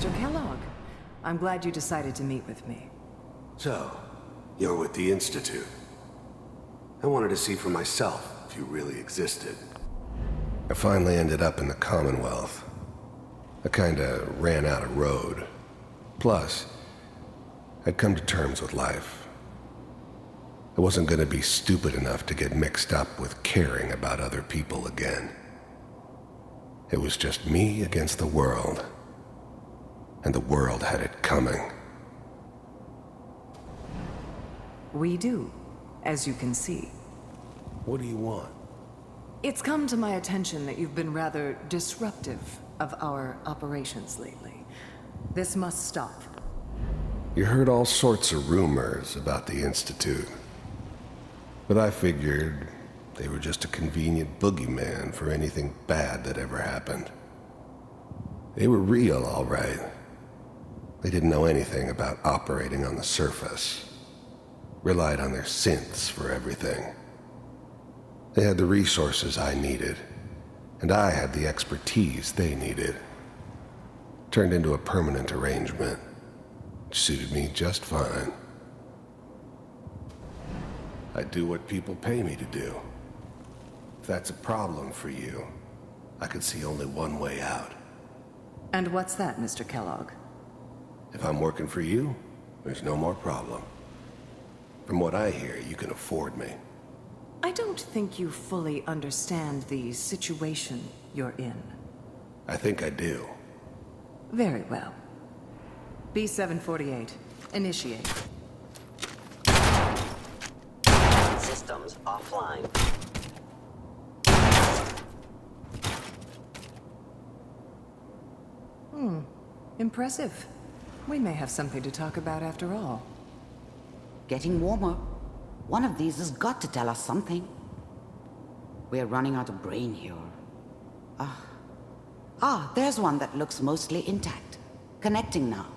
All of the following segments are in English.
Mr. Kellogg. I'm glad you decided to meet with me. So, you're with the Institute. I wanted to see for myself if you really existed. I finally ended up in the Commonwealth. I kinda ran out of road. Plus, I'd come to terms with life. I wasn't gonna be stupid enough to get mixed up with caring about other people again. It was just me against the world. And the world had it coming. We do, as you can see. What do you want? It's come to my attention that you've been rather disruptive of our operations lately. This must stop. You heard all sorts of rumors about the Institute. But I figured they were just a convenient boogeyman for anything bad that ever happened. They were real, all right. They didn't know anything about operating on the surface. Relied on their synths for everything. They had the resources I needed, and I had the expertise they needed. Turned into a permanent arrangement, which suited me just fine. I do what people pay me to do. If that's a problem for you, I could see only one way out. And what's that, Mr. Kellogg? If I'm working for you, there's no more problem. From what I hear, you can afford me. I don't think you fully understand the situation you're in. I think I do. Very well. B-748, initiate. Systems offline. Impressive. We may have something to talk about after all. Getting warmer. One of these has got to tell us something. We're running out of brain here. There's one that looks mostly intact. Connecting now.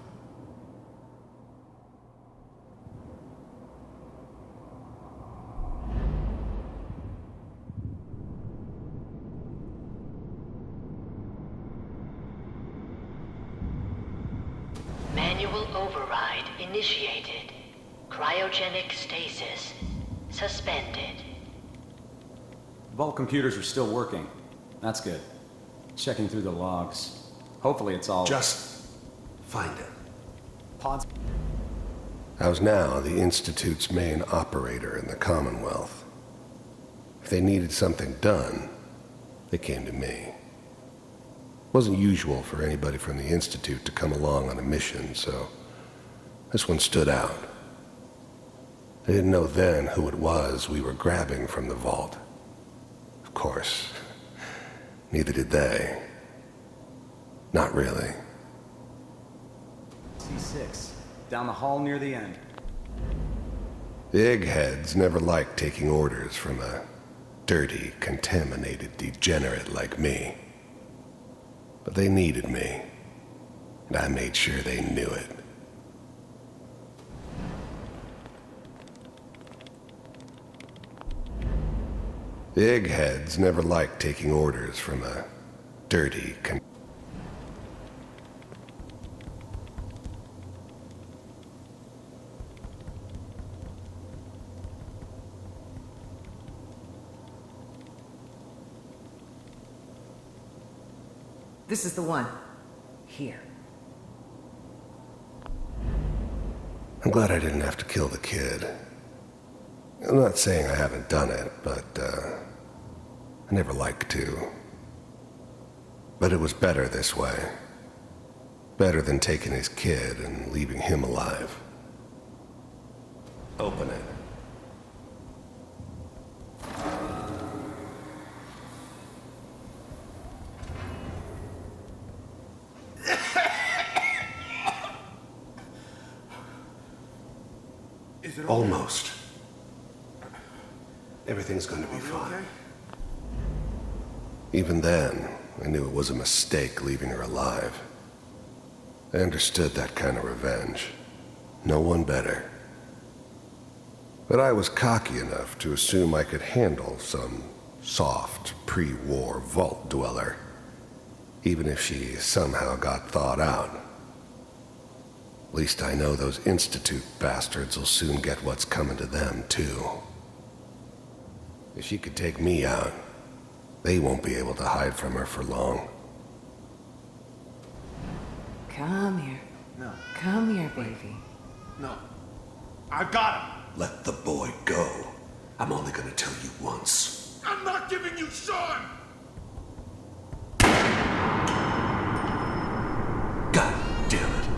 Manual override initiated. Cryogenic stasis suspended. Vault computers are still working. That's good. Checking through the logs. Hopefully it's all... Just find it. Pods... I was now the Institute's main operator in the Commonwealth. If they needed something done, they came to me. It wasn't usual for anybody from the Institute to come along on a mission, so this one stood out. I didn't know then who it was we were grabbing from the vault. Of course, neither did they. Not really. C6. Down the hall near the end. The eggheads never liked taking orders from a dirty, contaminated degenerate like me. But they needed me, and I made sure they knew it. The eggheads never liked taking orders from a dirty, This is the one. Here. I'm glad I didn't have to kill the kid. I'm not saying I haven't done it, but, I never liked to. But it was better this way. Better than taking his kid and leaving him alive. Open it. Almost. Everything's going to be fine. Even then, I knew it was a mistake leaving her alive. I understood that kind of revenge. No one better. But I was cocky enough to assume I could handle some soft, pre-war vault dweller, even if she somehow got thawed out. At least I know those Institute bastards will soon get what's coming to them, too. If she could take me out, they won't be able to hide from her for long. Come here. No. Come here, baby. No. I've got him! Let the boy go. I'm only gonna tell you once. I'm not giving you Sean! God damn it.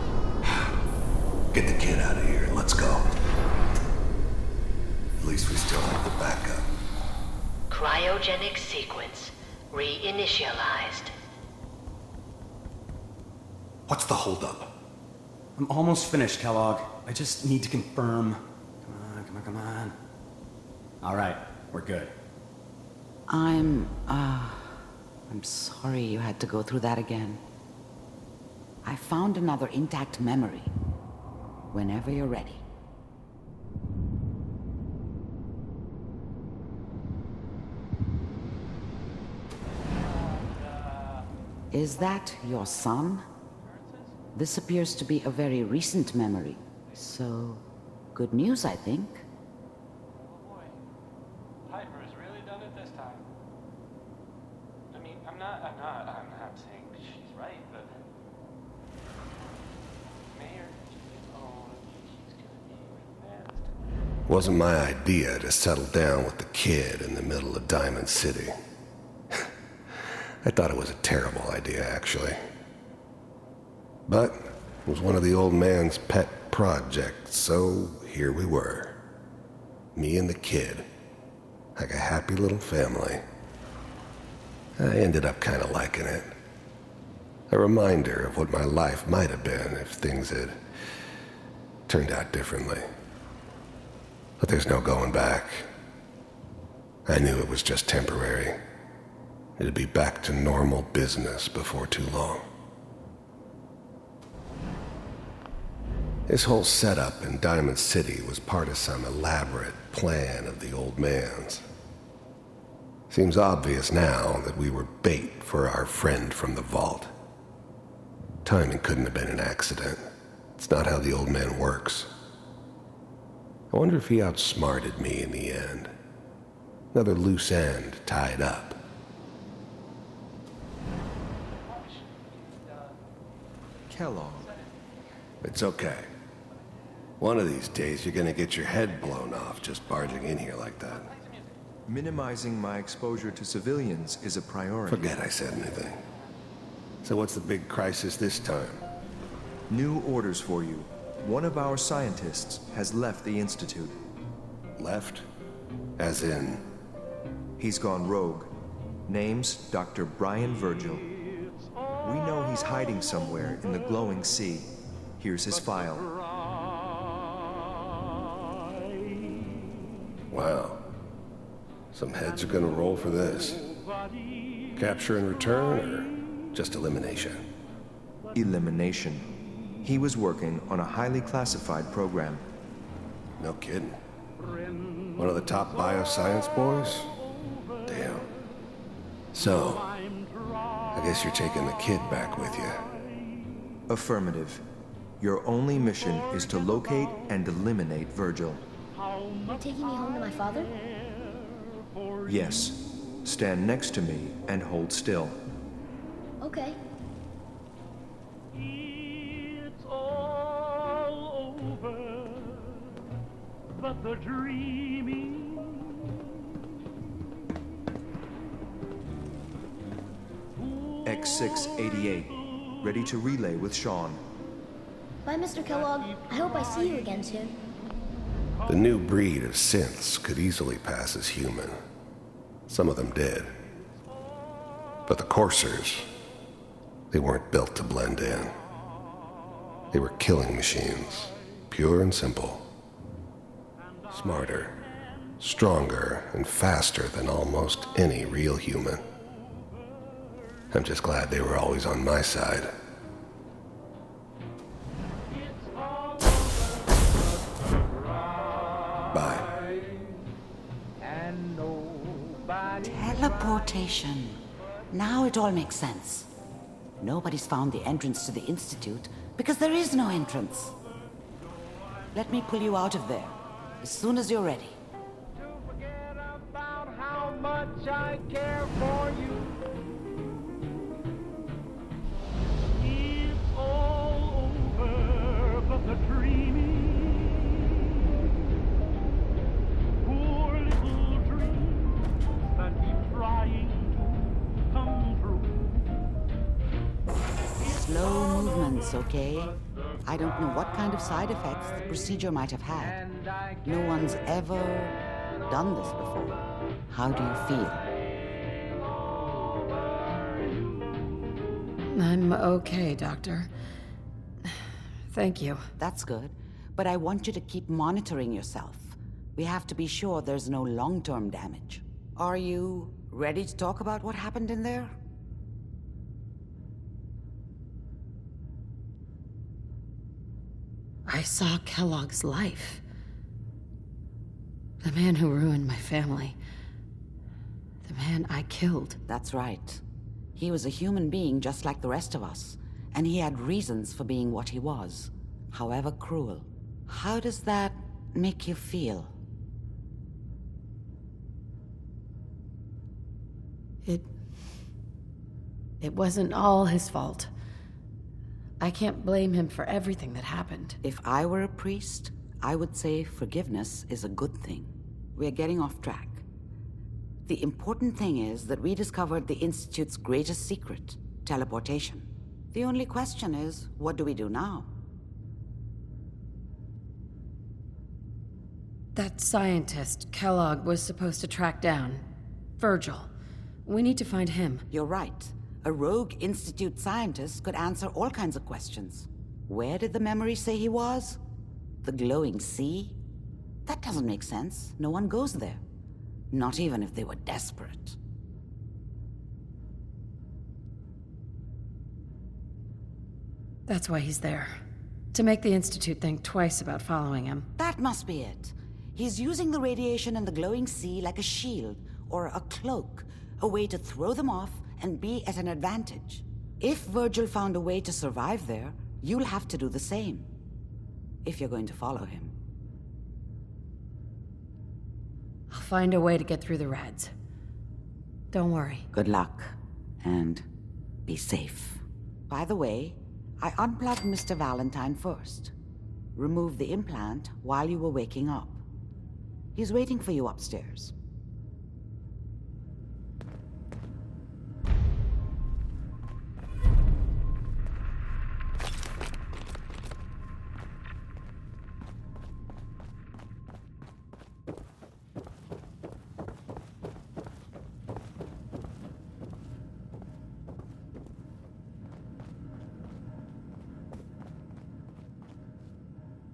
Get the kid out of here and let's go. At least we still have the backup. Cryogenic sequence reinitialized. What's the holdup? I'm almost finished, Kellogg. I just need to confirm. Come on. All right, we're good. I'm sorry you had to go through that again. I found another intact memory. Whenever you're ready. Is that your son? This appears to be a very recent memory, so good news, I think. Oh boy, Piper has really done it this time. I mean, I'm not saying she's right, but Mayor, she's gonna be mad. Wasn't my idea to settle down with the kid in the middle of Diamond City. I thought it was a terrible idea, actually. But it was one of the old man's pet projects, so here we were. Me and the kid. Like a happy little family. I ended up kind of liking it. A reminder of what my life might have been if things had turned out differently. But there's no going back. I knew it was just temporary. It'd be back to normal business before too long. This whole setup in Diamond City was part of some elaborate plan of the old man's. Seems obvious now that we were bait for our friend from the vault. Timing couldn't have been an accident. It's not how the old man works. I wonder if he outsmarted me in the end. Another loose end tied up. Kellogg. It's okay. One of these days you're gonna get your head blown off just barging in here like that. Minimizing my exposure to civilians is a priority. Forget I said anything. So what's the big crisis this time? New orders for you. One of our scientists has left the Institute. Left? As in? He's gone rogue. Name's Dr. Brian Virgil. We know he's hiding somewhere in the glowing sea. Here's his file. Wow. Some heads are gonna roll for this. Capture and return, or just elimination? Elimination. He was working on a highly classified program. No kidding. One of the top bioscience boys? Damn. So, I guess you're taking the kid back with you. Affirmative. Your only mission is to locate and eliminate Virgil. You're taking me home to my father? Yes. Stand next to me and hold still. Okay. It's all over, but the dreaming. X688. Ready to relay with Sean. Bye, Mr. Kellogg. I hope I see you again soon. The new breed of synths could easily pass as human. Some of them did. But the coursers, they weren't built to blend in. They were killing machines, pure and simple. Smarter, stronger, and faster than almost any real human. I'm just glad they were always on my side. Bye. Teleportation. Now it all makes sense. Nobody's found the entrance to the Institute because there is no entrance. Let me pull you out of there as soon as you're ready. To forget about how much I care for you. It's all over, but the dreaming, poor little dreams that keep trying to come true. Slow movements, okay? I don't know what kind of side effects the procedure might have had. No one's ever done this before. How do you feel? I'm okay, Doctor. Thank you. That's good, but I want you to keep monitoring yourself. We have to be sure there's no long-term damage. Are you ready to talk about what happened in there? I saw Kellogg's life. The man who ruined my family. The man I killed. That's right. He was a human being just like the rest of us, and he had reasons for being what he was, however cruel. How does that make you feel? It wasn't all his fault. I can't blame him for everything that happened. If I were a priest, I would say forgiveness is a good thing. We're getting off track. The important thing is that we discovered the Institute's greatest secret, teleportation. The only question is, what do we do now? That scientist Kellogg was supposed to track down, Virgil. We need to find him. You're right. A rogue Institute scientist could answer all kinds of questions. Where did the memory say he was? The glowing sea? That doesn't make sense. No one goes there. Not even if they were desperate. That's why he's there. To make the Institute think twice about following him. That must be it. He's using the radiation in the glowing sea like a shield, or a cloak, a way to throw them off and be at an advantage. If Virgil found a way to survive there, you'll have to do the same. If you're going to follow him. I'll find a way to get through the rads. Don't worry. Good luck, and be safe. By the way, I unplugged Mr. Valentine first. Removed the implant while you were waking up. He's waiting for you upstairs.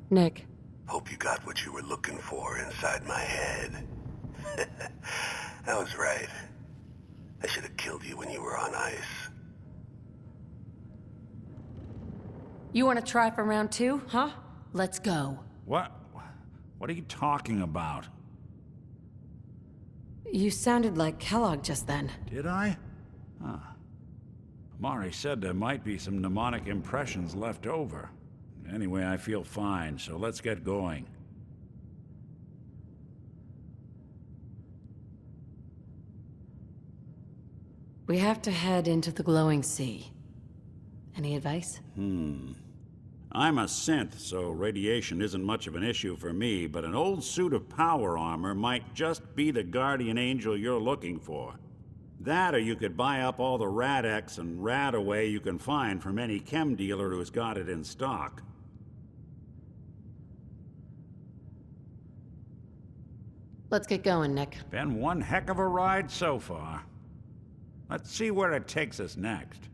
Nick. Hope you got what you were looking for inside my head. I was right. I should have killed you when you were on ice. You want to try for round 2, huh? Let's go. What? What are you talking about? You sounded like Kellogg just then. Did I? Huh. Amari said there might be some mnemonic impressions left over. Anyway, I feel fine, so let's get going. We have to head into the glowing sea. Any advice? I'm a synth, so radiation isn't much of an issue for me, but an old suit of power armor might just be the guardian angel you're looking for. That, or you could buy up all the Rad-X and Rad-Away you can find from any chem dealer who's got it in stock. Let's get going, Nick. Been one heck of a ride so far. Let's see where it takes us next.